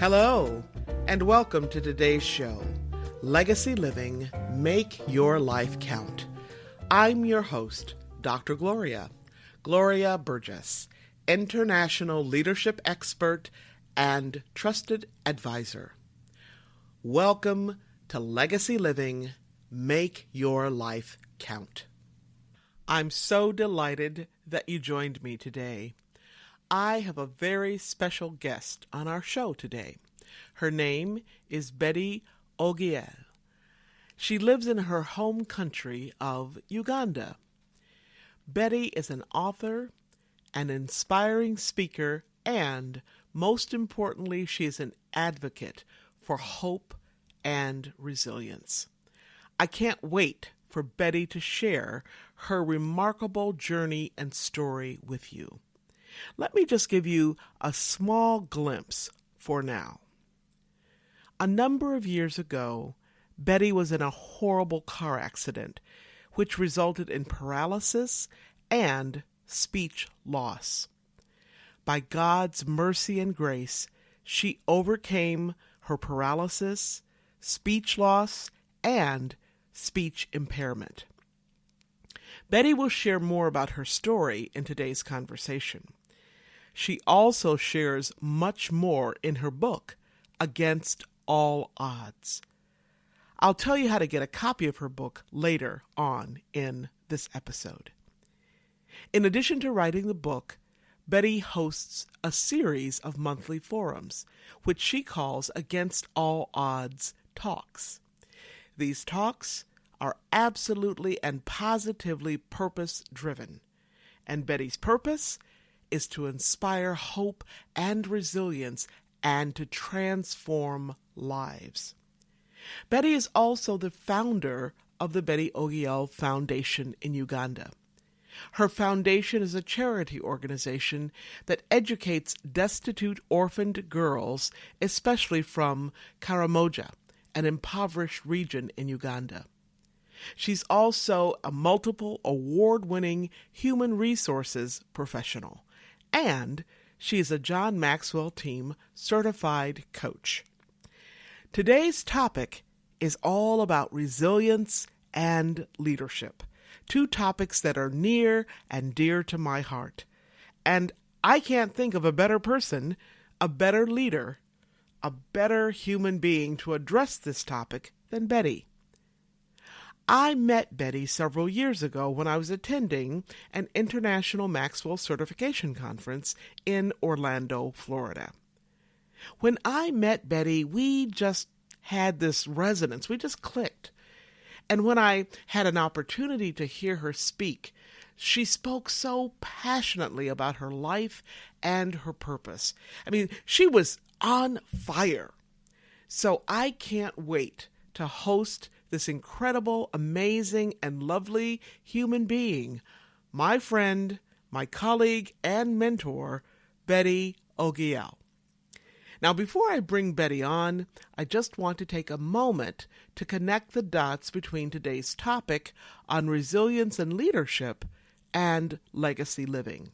Hello, and welcome to today's show, Legacy Living, Make Your Life Count. I'm your host, Dr. Gloria Burgess, international leadership expert and trusted advisor. Welcome to Legacy Living, Make Your Life Count. I'm so delighted that you joined me today. I have a very special guest on our show today. Her name is Betty Ogiel. She lives in her home country of Uganda. Betty is an author, an inspiring speaker, and, most importantly, she is an advocate for hope and resilience. I can't wait for Betty to share her remarkable journey and story with you. Let me just give you a small glimpse for now. A number of years ago, Betty was in a horrible car accident, which resulted in paralysis and speech loss. By God's mercy and grace, she overcame her paralysis, speech loss, and speech impairment. Betty will share more about her story in today's conversation. She also shares much more in her book, Against All Odds. I'll tell you how to get a copy of her book later on in this episode. In addition to writing the book, Betty hosts a series of monthly forums, which she calls Against All Odds Talks. These talks are absolutely and positively purpose-driven, and Betty's purpose is to inspire hope and resilience and to transform lives. Betty is also the founder of the Betty Ogiel Foundation in Uganda. Her foundation is a charity organization that educates destitute orphaned girls, especially from Karamoja, an impoverished region in Uganda. She's also a multiple award-winning human resources professional, and she is a John Maxwell Team certified coach. Today's topic is all about resilience and leadership, two topics that are near and dear to my heart. And I can't think of a better person, a better leader, a better human being to address this topic than Betty. I met Betty several years ago when I was attending an international Maxwell certification conference in Orlando, Florida. When I met Betty, we just had this resonance. We just clicked. And when I had an opportunity to hear her speak, she spoke so passionately about her life and her purpose. I mean, she was on fire. So I can't wait to host this incredible, amazing, and lovely human being, my friend, my colleague, and mentor, Betty Ogiel. Now, before I bring Betty on, I just want to take a moment to connect the dots between today's topic on resilience and leadership and legacy living.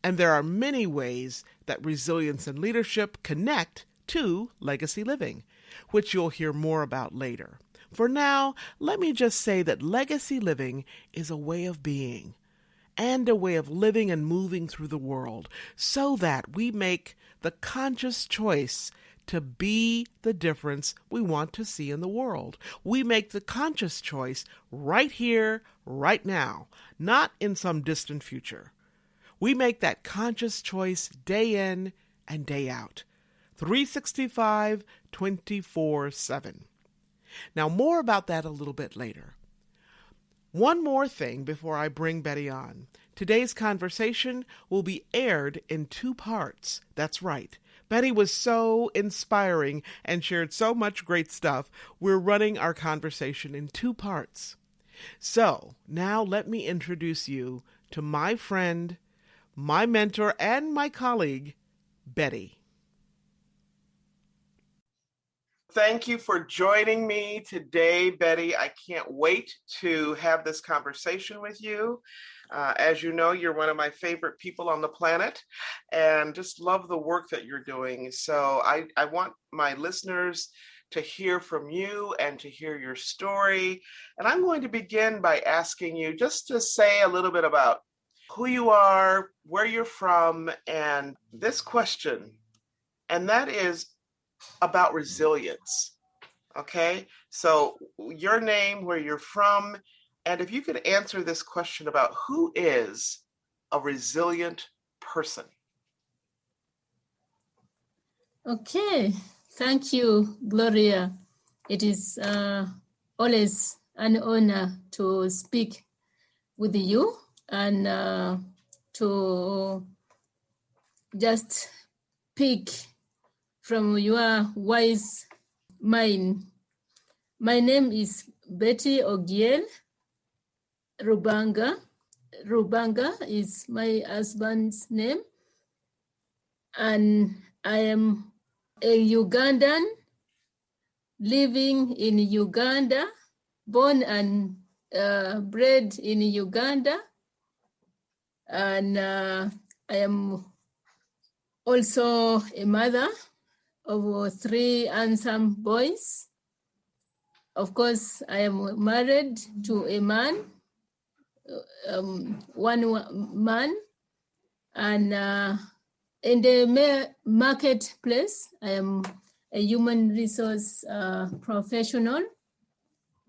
And there are many ways that resilience and leadership connect to legacy living, which you'll hear more about later. For now, let me just say that legacy living is a way of being and a way of living and moving through the world so that we make the conscious choice to be the difference we want to see in the world. We make the conscious choice right here, right now, not in some distant future. We make that conscious choice day in and day out, 365, 24/7. Now, more about that a little bit later. One more thing before I bring Betty on. Today's conversation will be aired in 2 parts. That's right. Betty was so inspiring and shared so much great stuff. We're running our conversation in 2 parts. So, now let me introduce you to my friend, my mentor, and my colleague, Betty. Thank you for joining me today, Betty. I can't wait to have this conversation with you. As you know, you're one of my favorite people on the planet and just love the work that you're doing. So I want my listeners to hear from you and to hear your story. And I'm going to begin by asking you just to say a little bit about who you are, where you're from, and this question, and that is about resilience. Okay, so your name, where you're from, and if you could answer this question about who is a resilient person. Okay, thank you, Gloria. It is always an honor to speak with you and to just pick from your wise mind. My name is Betty Ogiel Rubanga. Rubanga is my husband's name, and I am a Ugandan living in Uganda, born and bred in Uganda, and I am also a mother of 3 handsome boys. Of course, I am married to a man, one man, and in the marketplace, I am a human resource professional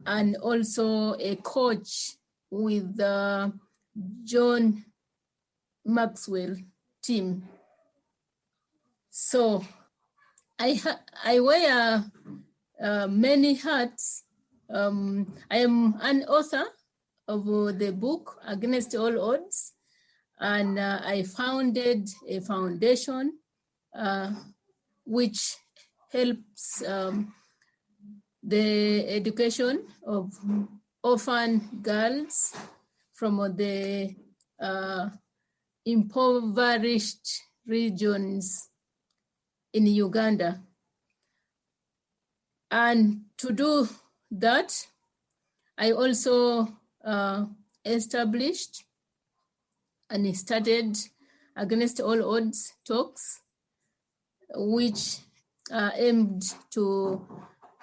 and also a coach with the John Maxwell team. So I wear many hats. I am an author of the book Against All Odds, and I founded a foundation which helps the education of orphan girls from the impoverished regions in Uganda. And to do that, I also established and started Against All Odds talks, which aimed to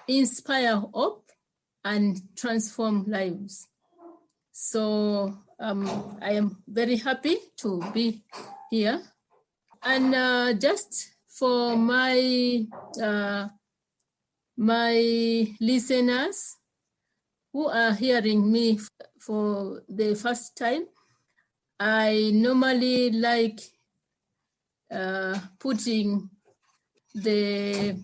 inspire hope and transform lives. So I am very happy to be here. And just for my listeners who are hearing me for the first time, I normally like putting the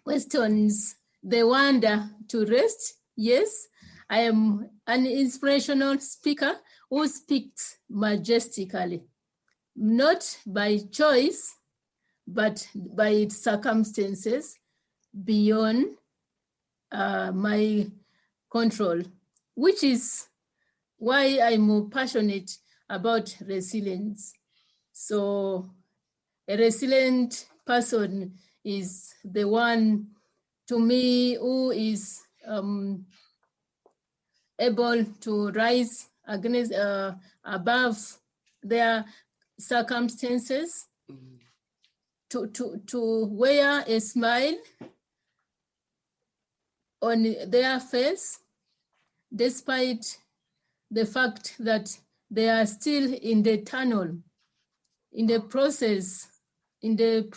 questions, they wonder, to rest. Yes, I am an inspirational speaker who speaks majestically, not by choice, but by circumstances beyond my control, which is why I'm more passionate about resilience. So a resilient person is the one, to me, who is able to rise against above their circumstances, to wear a smile on their face, despite the fact that they are still in the tunnel, in the process, in the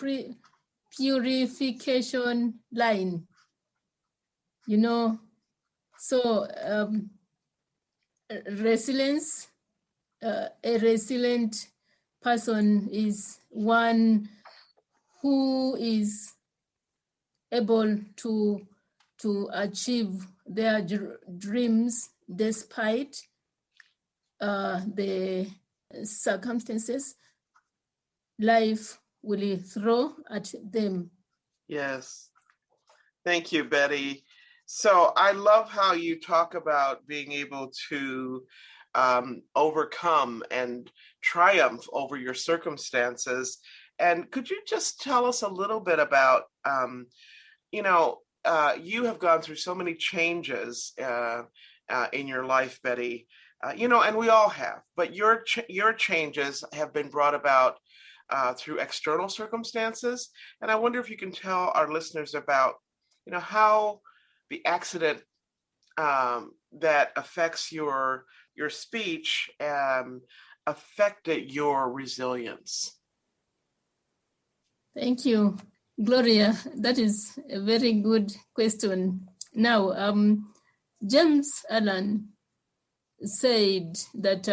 purification line, you know. So resilience, a resilient person is one who is able to achieve their dreams despite the circumstances life will throw at them. Yes. Thank you, Betty. So I love how you talk about being able to overcome and triumph over your circumstances. And could you just tell us a little bit about you have gone through so many changes in your life, Betty. And we all have, but your changes have been brought about through external circumstances. And I wonder if you can tell our listeners about, how the accident that affects your speech affected your resilience. Thank you, Gloria. That is a very good question. Now, James Allen said that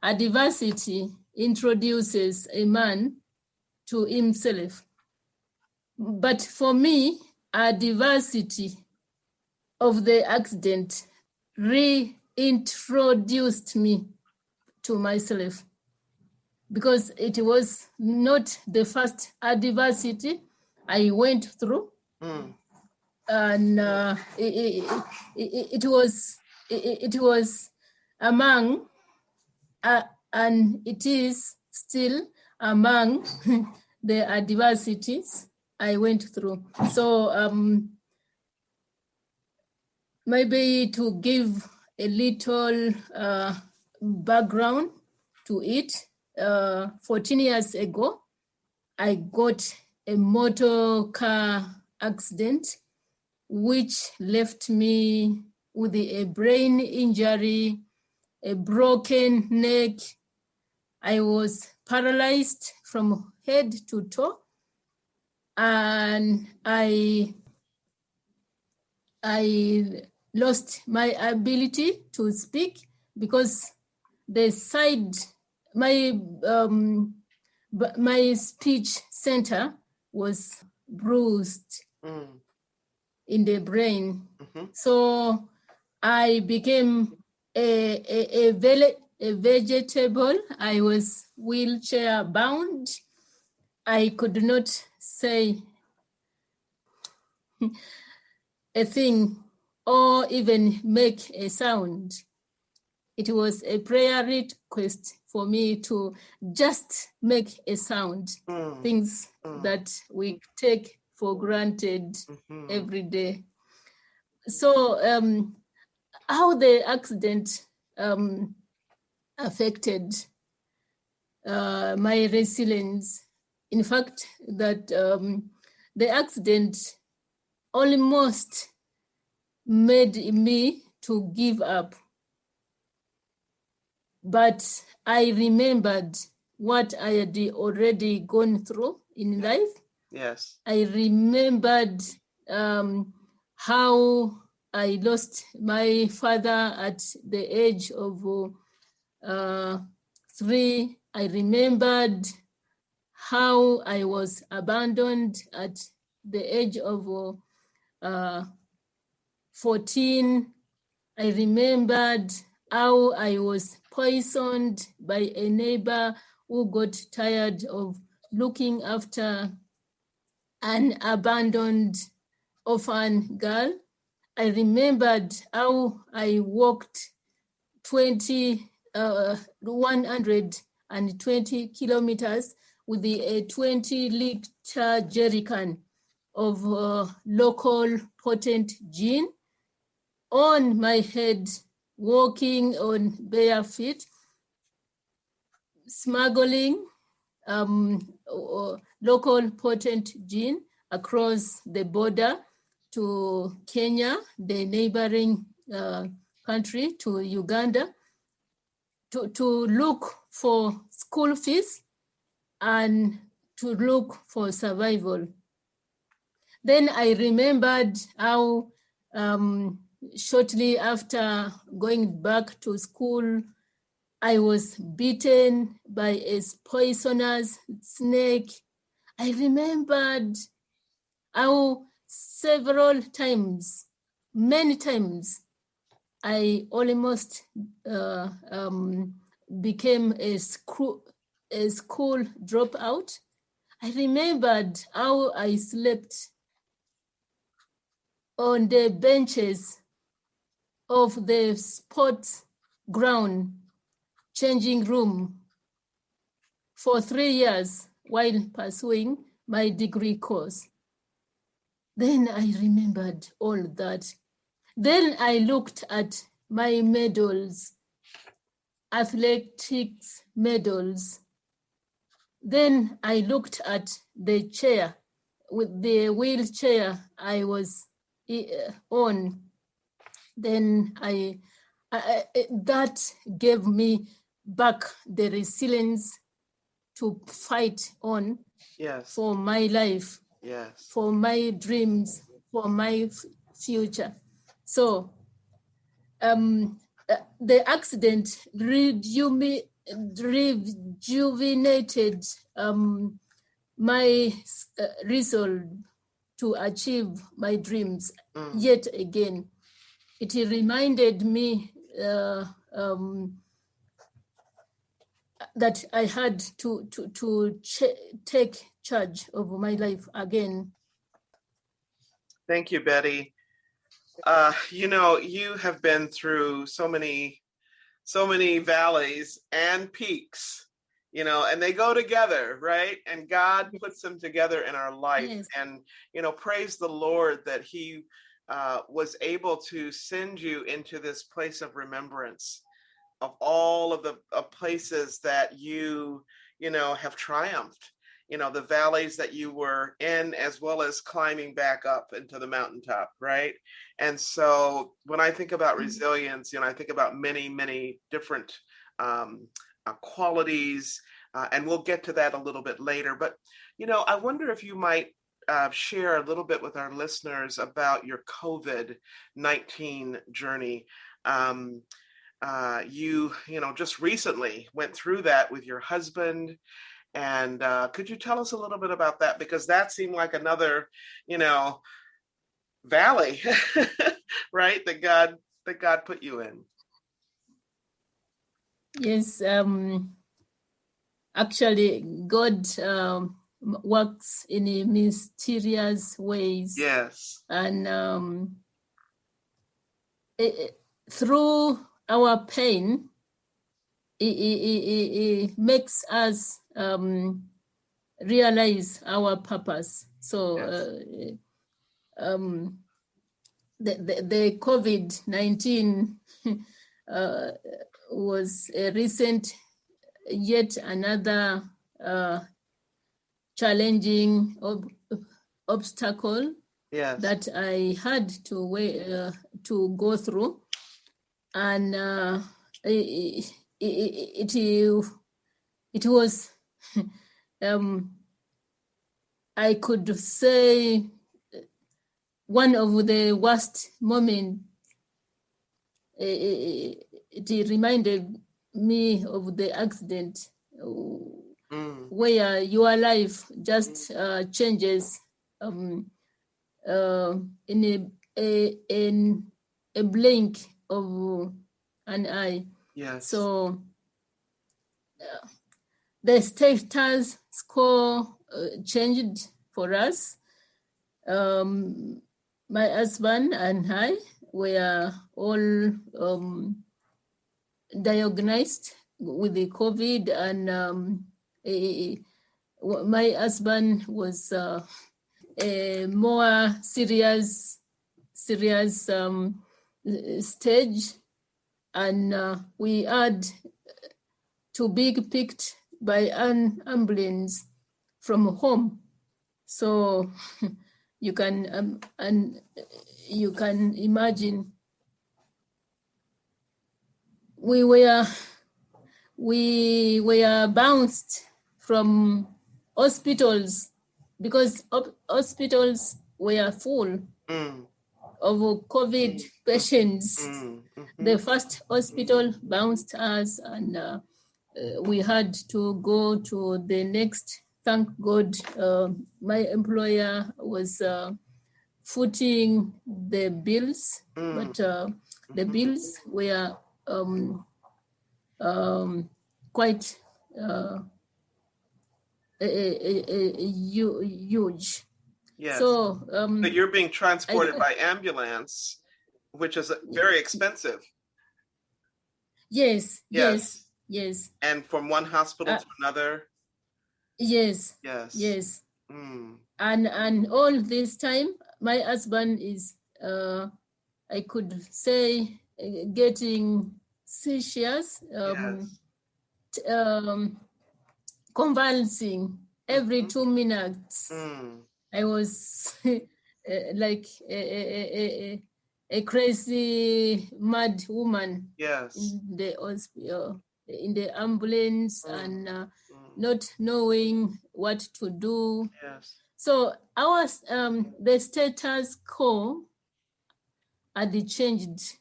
adversity introduces a man to himself. But for me, adversity of the accident reintroduced me to myself, because it was not the first adversity I went through. And it was among and it is still among the adversities I went through. So maybe to give a little background to it, 14 years ago, I got a motor car accident which left me with a brain injury, a broken neck. I was paralyzed from head to toe, and I lost my ability to speak because the side, my speech center was bruised in the brain. So I became a vegetable. I was wheelchair bound. I could not say a thing or even make a sound. It was a prayer request for me to just make a sound, things that we take for granted every day. So how the accident affected my resilience, in fact, that the accident almost made me to give up. But I remembered what I had already gone through in life. Yes. I remembered how I lost my father at the age of 3. I remembered how I was abandoned at the age of 14. I remembered how I was poisoned by a neighbor who got tired of looking after an abandoned orphan girl. I remembered how I walked 120 kilometers with a 20-liter jerrycan of local potent gin on my head, walking on bare feet, smuggling local potent gin across the border to Kenya, the neighboring country, to Uganda, to look for school fees and to look for survival. Then I remembered how shortly after going back to school, I was bitten by a poisonous snake. I remembered how several times, many times, I almost became a school dropout. I remembered how I slept on the benches of the sports ground changing room for 3 years while pursuing my degree course. Then I remembered all that. Then I looked at my medals, athletics medals. Then I looked at the chair, with the wheelchair I was on. Then I that gave me back the resilience to fight on. Yes. For my life. Yes. For my dreams, for my future. So the accident rejuvenated my resolve to achieve my dreams yet again. It reminded me that I had to take charge of my life again. Thank you, Betty. You have been through so many valleys and peaks, and they go together, right? And God puts them together in our life. Yes. And, praise the Lord that he was able to send you into this place of remembrance of all of the places that you have triumphed, the valleys that you were in, as well as climbing back up into the mountaintop, right? And so when I think about resilience, I think about many, many different qualities, and we'll get to that a little bit later. But, I wonder if you might share a little bit with our listeners about your COVID-19 journey. You just recently went through that with your husband. And could you tell us a little bit about that? Because that seemed like another, valley, right? That God put you in. Yes. Actually, God works in mysterious ways. Yes. And through our pain, it makes us realize our purpose. So the COVID-19 was a recent, yet another challenging obstacle that I had to go through, and it was I could say one of the worst moments. It reminded me of the accident where your life just changes in a blink of an eye. Yes. So the status quo changed for us. My husband and I were all diagnosed with the COVID, and my husband was a more serious stage, and we had to be picked by an ambulance from home. So you can imagine we were bounced from hospitals because hospitals were full of COVID patients. The first hospital bounced us, and we had to go to the next. Thank God, my employer was footing the bills, but the bills were quite huge. Yes. So you're being transported by ambulance, which is very expensive. Yes. And from one hospital to another. Yes. And all this time, my husband is, I could say, getting seizures, convulsing every 2 minutes. I was like a crazy mad woman in the hospital, in the ambulance, and not knowing what to do. So the status quo had changed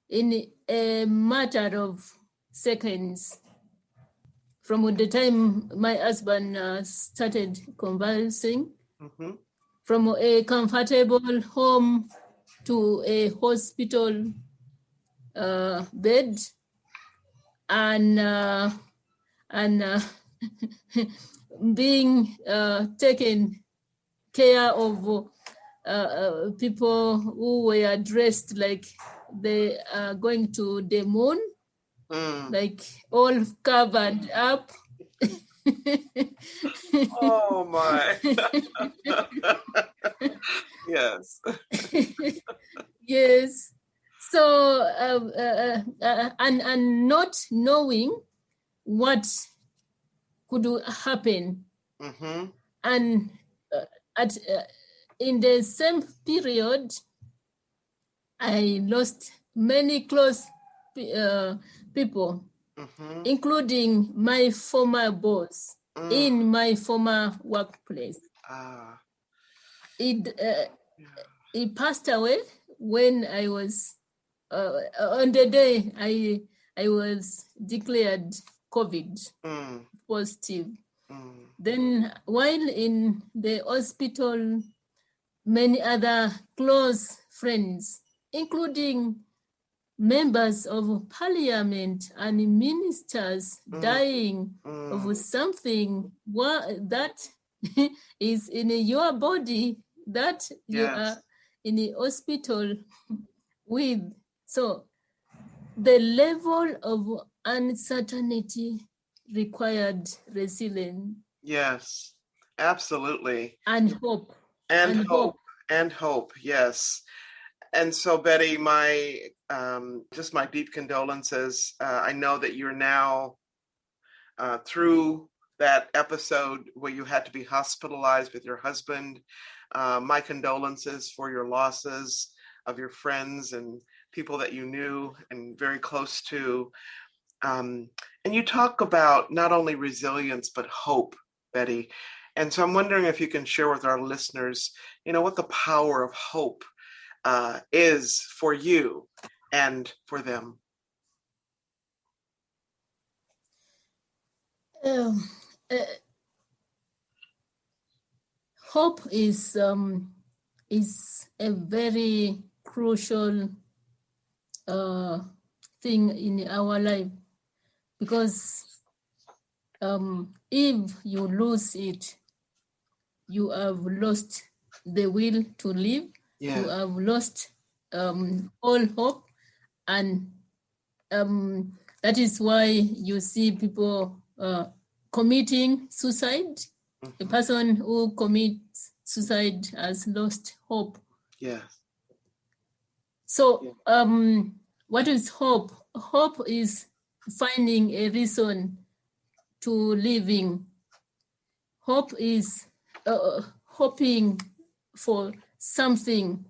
in a matter of seconds. From the time my husband started convulsing, from a comfortable home to a hospital bed, and being taken care of people who were dressed like they are going to the moon, like all covered up. Oh my. Yes. Yes. So and not knowing what could happen, and in the same period, I lost many close people, including my former boss in my former workplace. He passed away when I was on the day I was declared COVID positive. Then while in the hospital, many other close friends, including members of parliament and ministers, dying of something that is in your body that you are in the hospital with. So the level of uncertainty required resilience. Yes, absolutely. And hope. And hope, yes. And so, Betty, my just my deep condolences. I know that you're now through that episode where you had to be hospitalized with your husband. My condolences for your losses of your friends and people that you knew and very close to. And you talk about not only resilience, but hope, Betty. And so I'm wondering if you can share with our listeners, what the power of hope is for you and for them. Hope is a very crucial thing in our life, because if you lose it, you have lost the will to live. You have lost all hope, and that is why you see people committing suicide. A person who commits suicide has lost hope. So what is hope? Hope is finding a reason to living. Hope is hoping for something.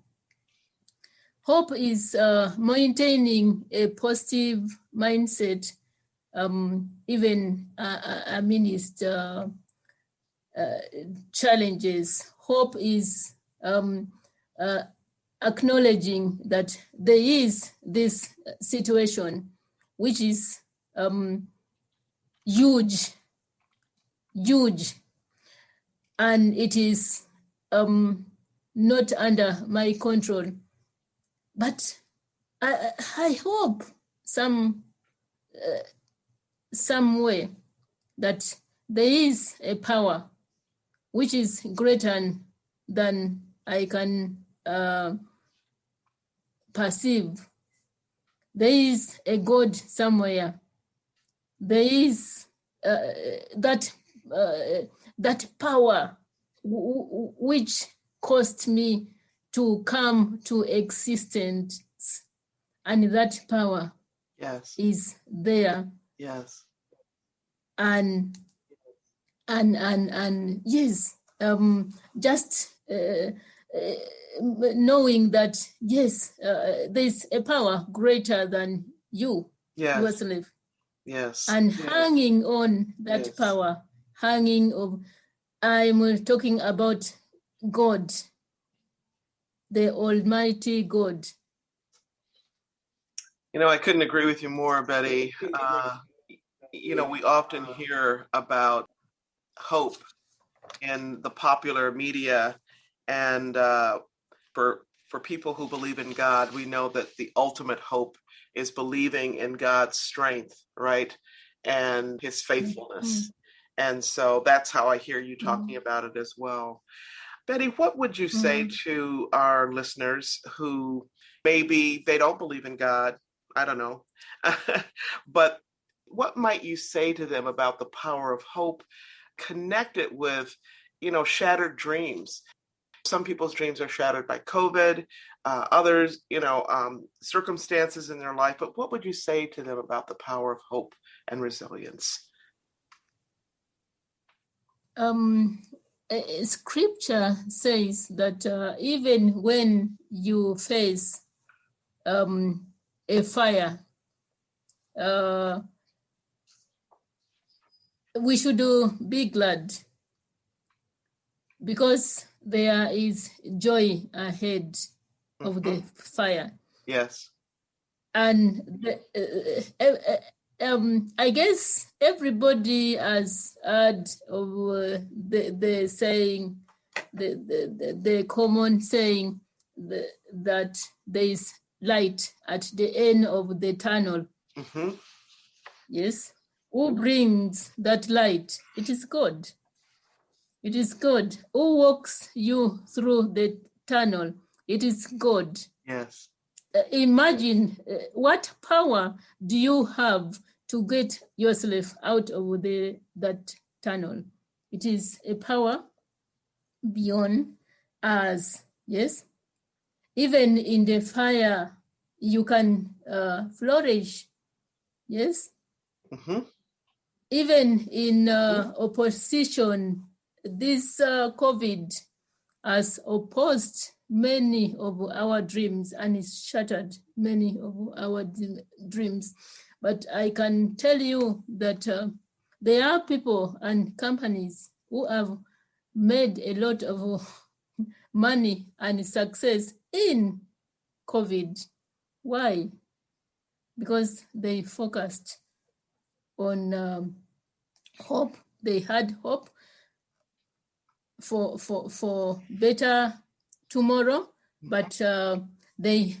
Hope is maintaining a positive mindset, even amidst challenges. Hope is acknowledging that there is this situation, which is huge, and it is not under my control. But I hope some way that there is a power which is greater than I can perceive. There is a God somewhere. There is that power which caused me to come to existence, and that power Yes. is there. Yes. And yes, just knowing that yes, there's a power greater than you, Yes. yourself, Yes. and Yes. hanging on that Yes. power, hanging of. I'm talking about God, the Almighty God. I couldn't agree with you more, Betty. We often hear about hope in the popular media, and for people who believe in God, we know that the ultimate hope is believing in God's strength, right, and His faithfulness. And so that's how I hear you talking about it as well. Betty, what would you say to our listeners who maybe they don't believe in God? I don't know. But what might you say to them about the power of hope connected with, shattered dreams? Some people's dreams are shattered by COVID, others, circumstances in their life. But what would you say to them about the power of hope and resilience? Scripture says that even when you face a fire, we should be glad, because there is joy ahead of the fire. Yes. And I guess everybody has heard of the saying, the common saying that there is light at the end of the tunnel. Mm-hmm. Yes. Who brings that light? It is God. It is God. Who walks you through the tunnel? It is God. Yes. Imagine what power do you have to get yourself out of that tunnel? It is a power beyond us. Yes. Even in the fire, you can flourish. Yes. Mm-hmm. Even in opposition, this COVID has opposed many of our dreams and it's shattered many of our dreams. But I can tell you that there are people and companies who have made a lot of money and success in COVID. Why? Because they focused on hope. They had hope for better tomorrow, but they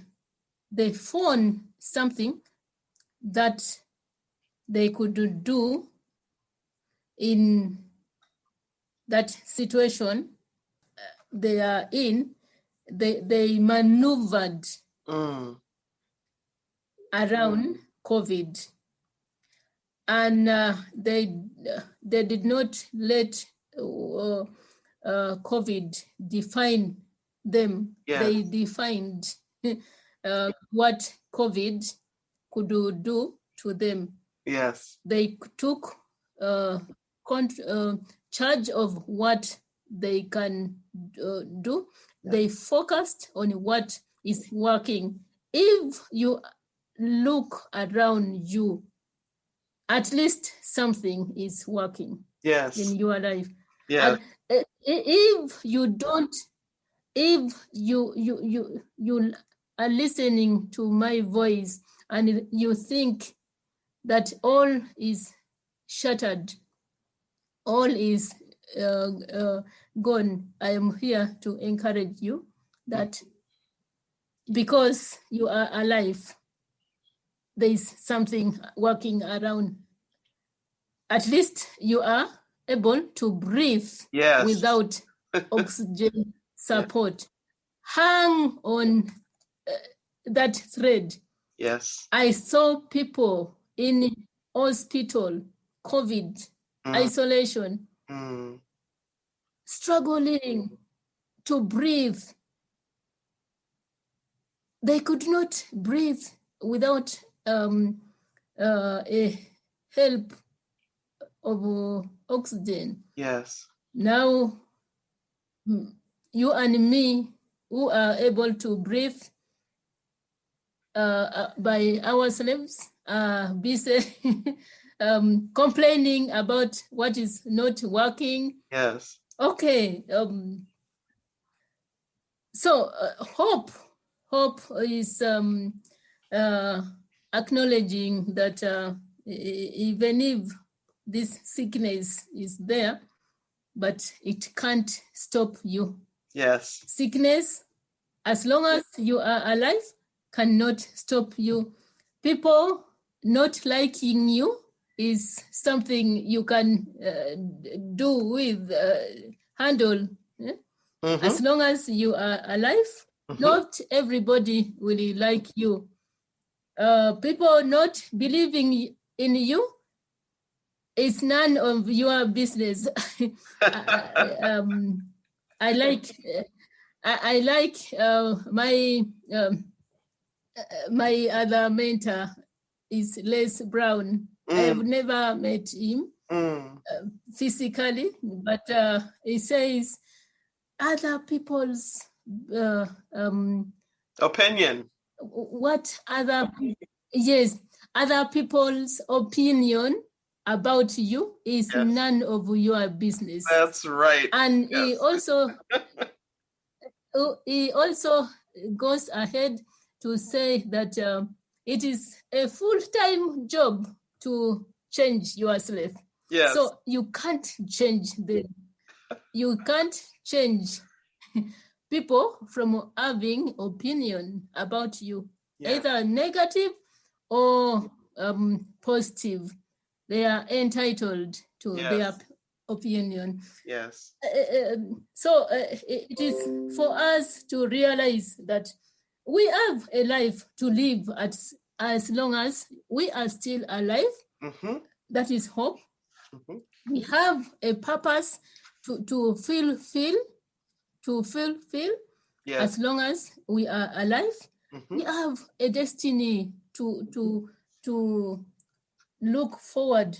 found something that they could do in that situation they are in. They maneuvered around COVID, and they did not let COVID define them. Yes. They defined what COVID could do to them. Yes. They took charge of what they can do. Yes. They focused on what is working. If you look around you, at least something is working. Yes. In your life. Yes. And if you don't, if you are listening to my voice and you think that all is shattered, all is gone, I am here to encourage you that because you are alive, there is something working around. At least you are able to breathe. Yes. Without oxygen support. Yes. Hang on that thread. Yes. I saw people in hospital, COVID, isolation, struggling to breathe. They could not breathe without a help of oxygen. Yes. Now, you and me, who are able to breathe by ourselves, busy complaining about what is not working. Yes. Okay. So hope is acknowledging that even if this sickness is there, but it can't stop you. Yes. Sickness, as long as you are alive, cannot stop you. People not liking you is something you can do with, handle. As long as you are alive, not everybody will like you. People not believing in you, it's none of your business. I like my other mentor is Les Brown. I have never met him physically, but he says other people's opinion. What other people's opinion about you is none of your business. That's right. And he also goes ahead to say that it is a full-time job to change yourself. Yes. So you can't change people from having opinion about you, either negative or positive. They are entitled to their opinion. Yes. So it is for us to realize that we have a life to live as long as we are still alive. That is hope. We have a purpose to fulfill. As long as we are alive, we have a destiny to look forward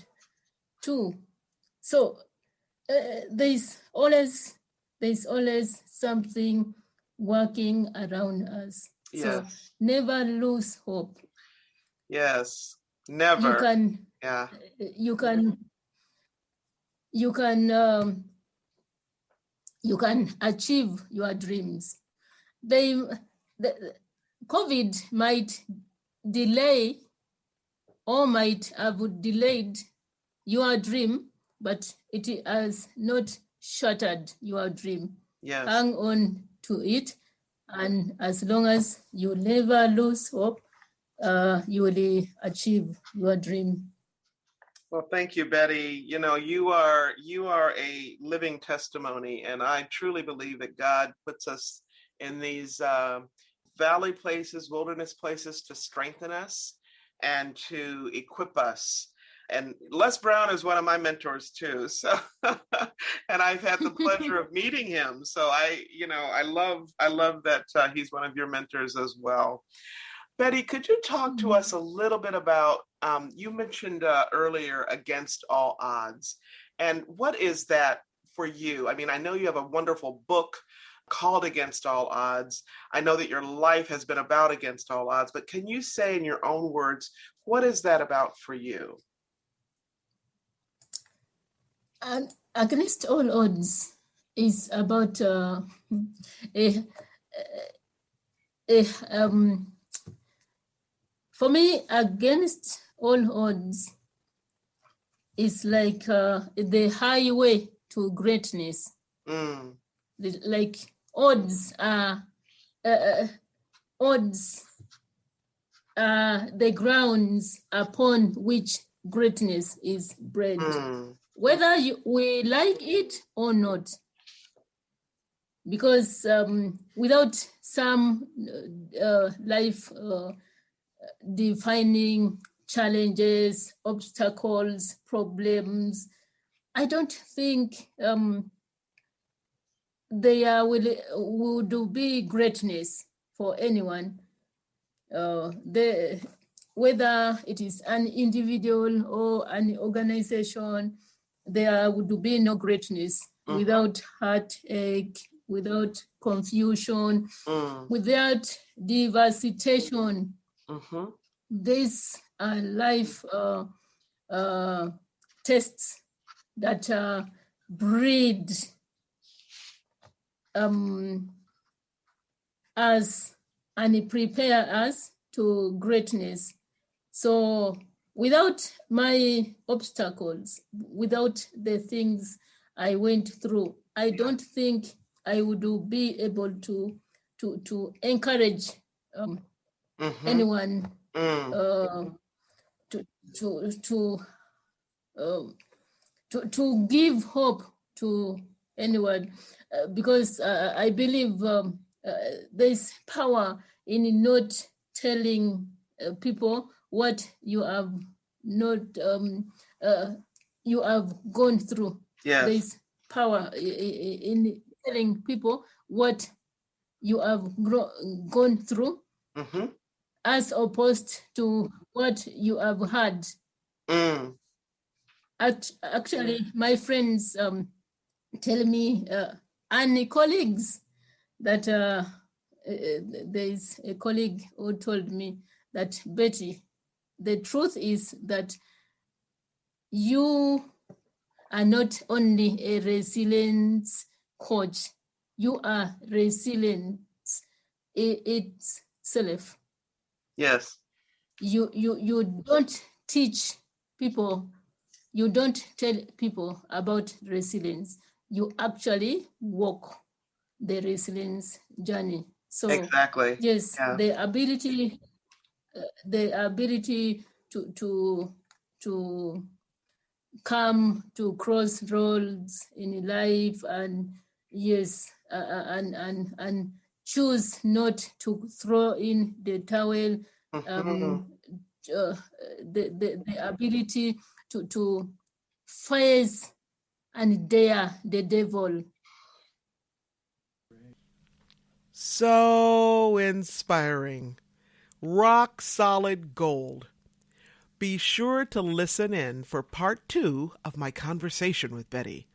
to. So there's always something working around us. Yes. So never lose hope. Yes, never. You can achieve your dreams. The COVID might delay or might have delayed your dream, but it has not shattered your dream. Yes. Hang on to it, and as long as you never lose hope, you will achieve your dream. Well, thank you, Betty. You know, you are a living testimony, and I truly believe that God puts us in these valley places, wilderness places to strengthen us and to equip us. And Les Brown is one of my mentors too. So, and I've had the pleasure of meeting him. So I love that he's one of your mentors as well. Betty, could you talk to us a little bit about, you mentioned earlier, Against All Odds, and what is that for you? I mean, I know you have a wonderful book called Against All Odds. I know that your life has been about against all odds, but can you say in your own words, what is that about for you? Against All Odds is about for me, Against All Odds is like the highway to greatness. Like odds are the grounds upon which greatness is bred, whether we like it or not. Because without some life defining challenges, obstacles, problems, I don't think there would be greatness for anyone. Whether it is an individual or an organization, there would be no greatness without heartache, without confusion, without devastation. These are life tests that breed us and prepare us to greatness. So without my obstacles, without the things I went through, I don't think I would be able to encourage anyone to give hope to anyone, because I believe there's power in not telling people what you have not you have gone through. Yes. There's power in telling people what you have gone through, as opposed to what you have had. Actually, my friends tell me, and colleagues, that there's a colleague who told me that, Betty, the truth is that you are not only a resilience coach, you are resilience itself. Yes. You don't teach people, you don't tell people about resilience. You actually walk the resilience journey. So exactly. Yes, yeah. the ability to come to crossroads in life, and yes, and choose not to throw in the towel. The ability to face and dare the devil. So inspiring. Rock solid gold. Be sure to listen in for part 2 of my conversation with Betty.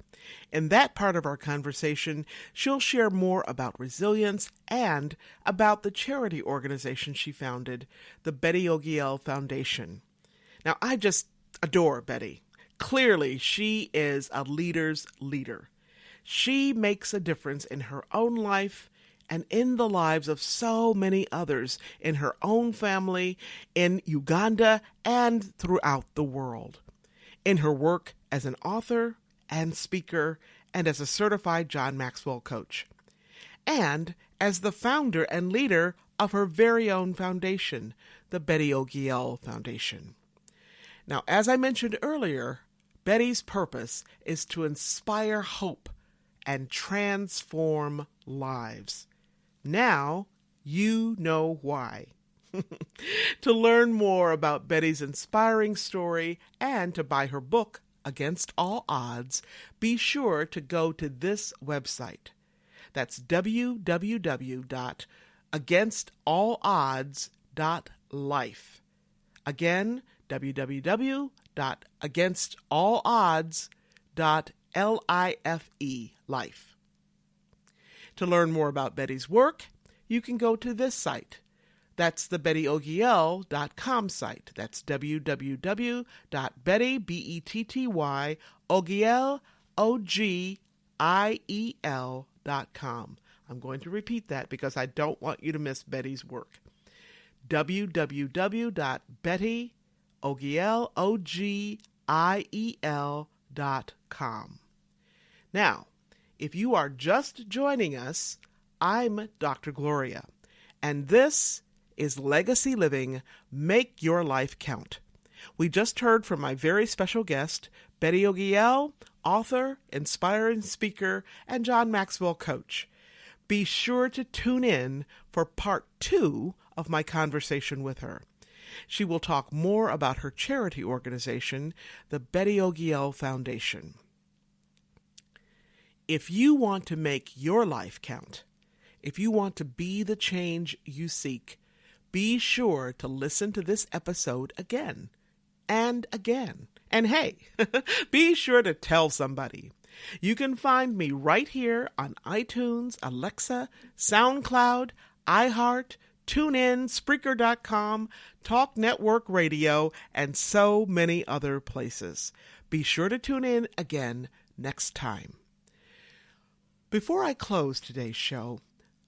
In that part of our conversation, she'll share more about resilience and about the charity organization she founded, the Betty Ogiel Foundation. Now, I just adore Betty. Clearly, she is a leader's leader. She makes a difference in her own life and in the lives of so many others in her own family, in Uganda, and throughout the world. In her work as an author and speaker and as a certified John Maxwell coach. And as the founder and leader of her very own foundation, the Betty Ogiel Foundation. Now, as I mentioned earlier, Betty's purpose is to inspire hope and transform lives. Now, you know why. To learn more about Betty's inspiring story and to buy her book, Against All Odds, be sure to go to this website. That's www.againstallodds.life. Again, www.againstallodds.life. Life. To learn more about Betty's work, you can go to this site. That's the BettyOgiel.com site. That's www.betty, B-E-T-T-Y, Ogiel, O-G-I-E-L.com. I'm going to repeat that because I don't want you to miss Betty's work. www.betty.ogiel.com. Now, if you are just joining us, I'm Dr. Gloria, and this is Legacy Living, Make Your Life Count. We just heard from my very special guest, Betty Ogiel, author, inspiring speaker, and John Maxwell coach. Be sure to tune in for part 2 of my conversation with her. She will talk more about her charity organization, the Betty Ogiel Foundation. If you want to make your life count, if you want to be the change you seek, be sure to listen to this episode again and again. And hey, be sure to tell somebody. You can find me right here on iTunes, Alexa, SoundCloud, iHeart, TuneIn, Spreaker.com, Talk Network Radio, and so many other places. Be sure to tune in again next time. Before I close today's show,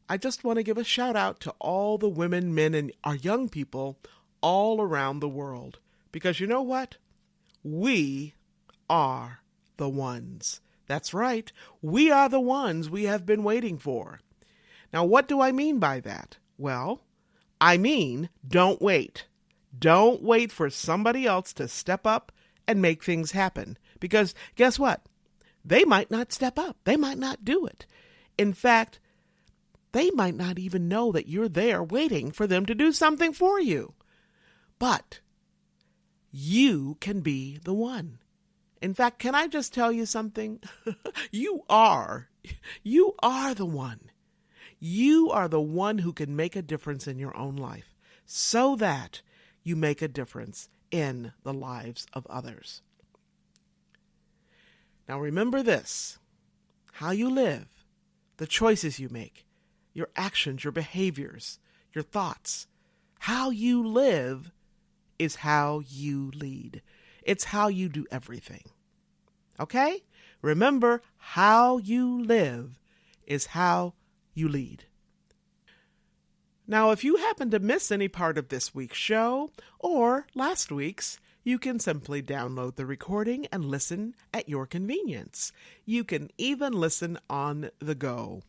I just want to give a shout out to all the women, men, and our young people all around the world. Because you know what? We are the ones. That's right. We are the ones we have been waiting for. Now, what do I mean by that? Well, I mean, don't wait. Don't wait for somebody else to step up and make things happen. Because guess what? They might not step up. They might not do it. In fact, they might not even know that you're there waiting for them to do something for you. But you can be the one. In fact, can I just tell you something? You are the one. You are the one who can make a difference in your own life so that you make a difference in the lives of others. Now remember this, how you live, the choices you make, your actions, your behaviors, your thoughts, how you live is how you lead. It's how you do everything. Okay? Remember, how you live is how you lead. Now, if you happen to miss any part of this week's show or last week's, you can simply download the recording and listen at your convenience. You can even listen on the go.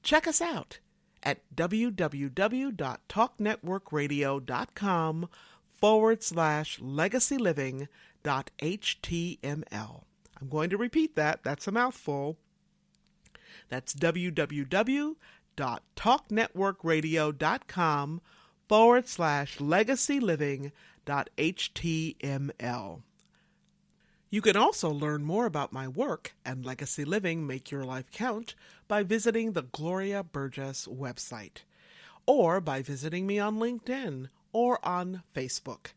Check us out at www.talknetworkradio.com/legacyliving.html. I'm going to repeat that. That's a mouthful. That's www.talknetworkradio.com/legacyliving.html. You can also learn more about my work and Legacy Living Make Your Life Count by visiting the Gloria Burgess website, or by visiting me on LinkedIn or on Facebook.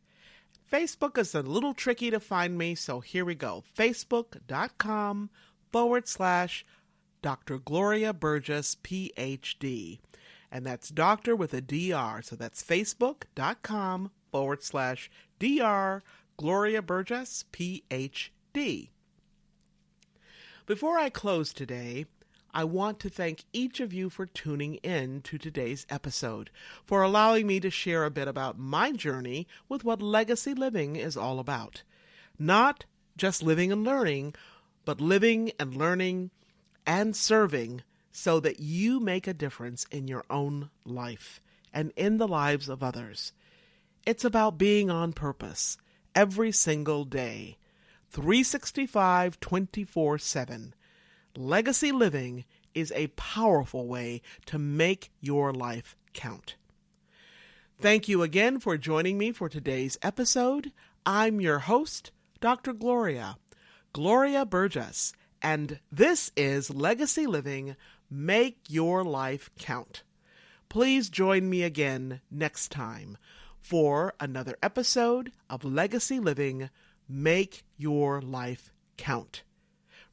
Facebook is a little tricky to find me, so here we go. Facebook.com/Dr. Gloria Burgess, PhD. And that's doctor with a DR. So that's Facebook.com/Dr. Gloria Burgess, PhD. Before I close today, I want to thank each of you for tuning in to today's episode, for allowing me to share a bit about my journey with what legacy living is all about. Not just living and learning, but living and learning and serving so that you make a difference in your own life and in the lives of others. It's about being on purpose every single day, 365, 24/7. Legacy living is a powerful way to make your life count. Thank you again for joining me for today's episode. I'm your host, Dr. Gloria Burgess, and this is Legacy Living Make Your Life Count. Please join me again next time for another episode of Legacy Living Make Your Life Count.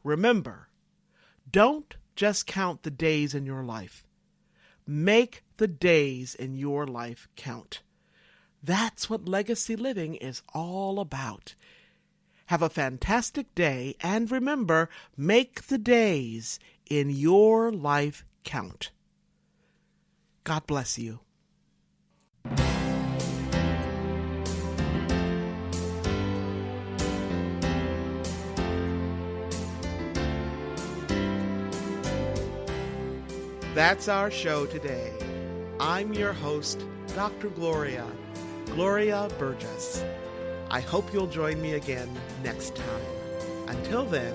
Remember, don't just count the days in your life. Make the days in your life count. That's what legacy living is all about. Have a fantastic day, and remember, make the days in your life count. God bless you. That's our show today. I'm your host, Dr. Gloria Burgess. I hope you'll join me again next time. Until then,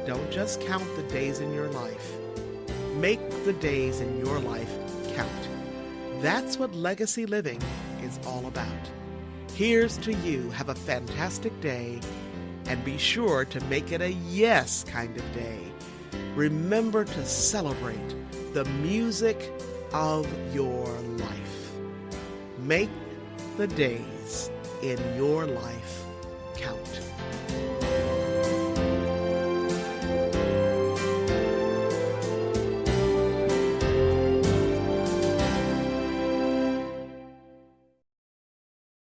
don't just count the days in your life. Make the days in your life count. That's what legacy living is all about. Here's to you. Have a fantastic day, and be sure to make it a yes kind of day. remember to celebrate the music of your life. Make the days in your life